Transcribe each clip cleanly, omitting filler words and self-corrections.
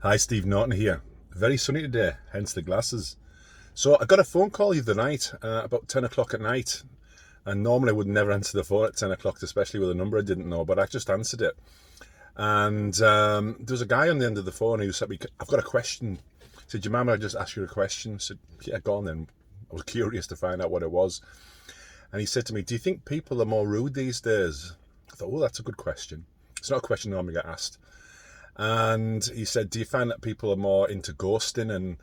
Hi, Steve Norton here. Very sunny today, hence the glasses. So I got a phone call the other night, about 10 o'clock at night. And normally I would never answer the phone at 10 o'clock, especially with a number I didn't know, but I just answered it. And there was a guy on the end of the phone who said, I've got a question. He said, do you mind if I just ask you a question? I said, yeah, go on then. I was curious to find out what it was. And he said to me, do you think people are more rude these days? I thought, oh, that's a good question. It's not a question I normally get asked. And he said, do you find that people are more into ghosting and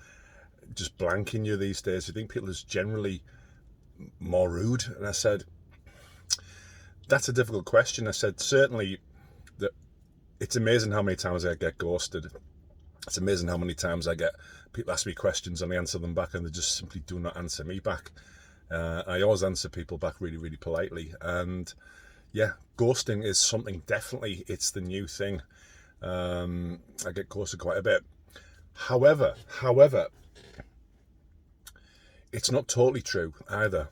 just blanking you these days? Do you think people are generally more rude? And I said, that's a difficult question. I said, certainly, that it's amazing how many times I get ghosted. It's amazing how many times I get people ask me questions and I answer them back and they just simply do not answer me back. I always answer people back really, really politely. And yeah, ghosting is something, definitely, it's the new thing. I get ghosted quite a bit. However, it's not totally true either.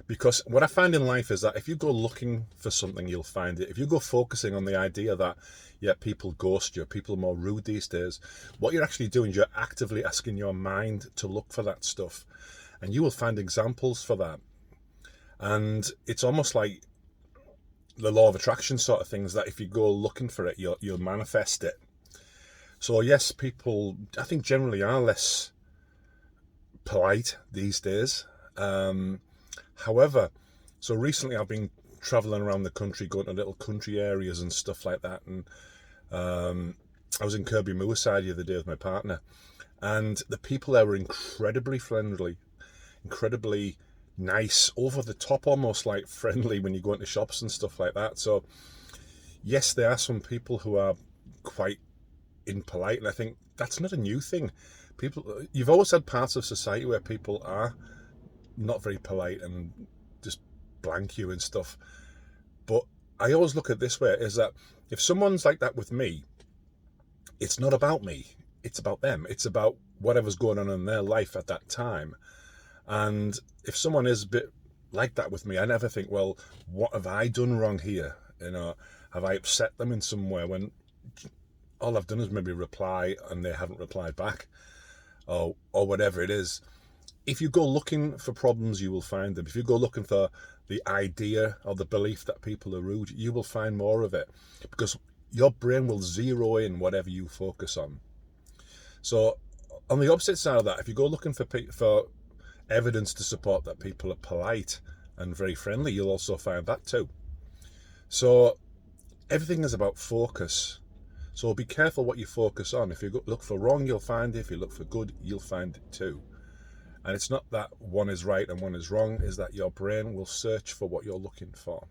Because what I find in life is that if you go looking for something, you'll find it. If you go focusing on the idea that, yeah, people ghost you, people are more rude these days, what you're actually doing is you're actively asking your mind to look for that stuff. And you will find examples for that. And it's almost like the law of attraction sort of things, that if you go looking for it, you'll manifest it. So yes, people, I think, generally are less polite these days. However, so recently I've been traveling around the country, going to little country areas and stuff like that. And I was in Kirby Moorside the other day with my partner, and the people there were incredibly friendly, incredibly nice, over the top, almost like friendly when you go into shops and stuff like that. So yes, there are some people who are quite impolite, and I think that's not a new thing. You've always had parts of society where people are not very polite and just blank you and stuff. But I always look at it this way, is that if someone's like that with me, it's not about me, it's about them. It's about whatever's going on in their life at that time. And if someone is a bit like that with me, I never think, well, what have I done wrong here? You know, have I upset them in some way, when all I've done is maybe reply and they haven't replied back, or whatever it is. If you go looking for problems, you will find them. If you go looking for the idea or the belief that people are rude, you will find more of it, because your brain will zero in whatever you focus on. So on the opposite side of that, if you go looking for evidence to support that people are polite and very friendly, you'll also find that too. So everything is about focus. So be careful what you focus on. If you look for wrong, you'll find it. If you look for good, you'll find it too. And it's not that one is right and one is wrong, is that your brain will search for what you're looking for.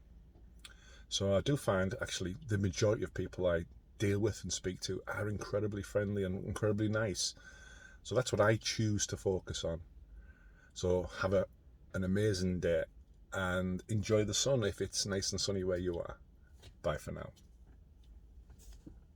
So I do find, actually, the majority of people I deal with and speak to are incredibly friendly and incredibly nice. So that's what I choose to focus on. So have an amazing day and enjoy the sun if it's nice and sunny where you are. Bye for now.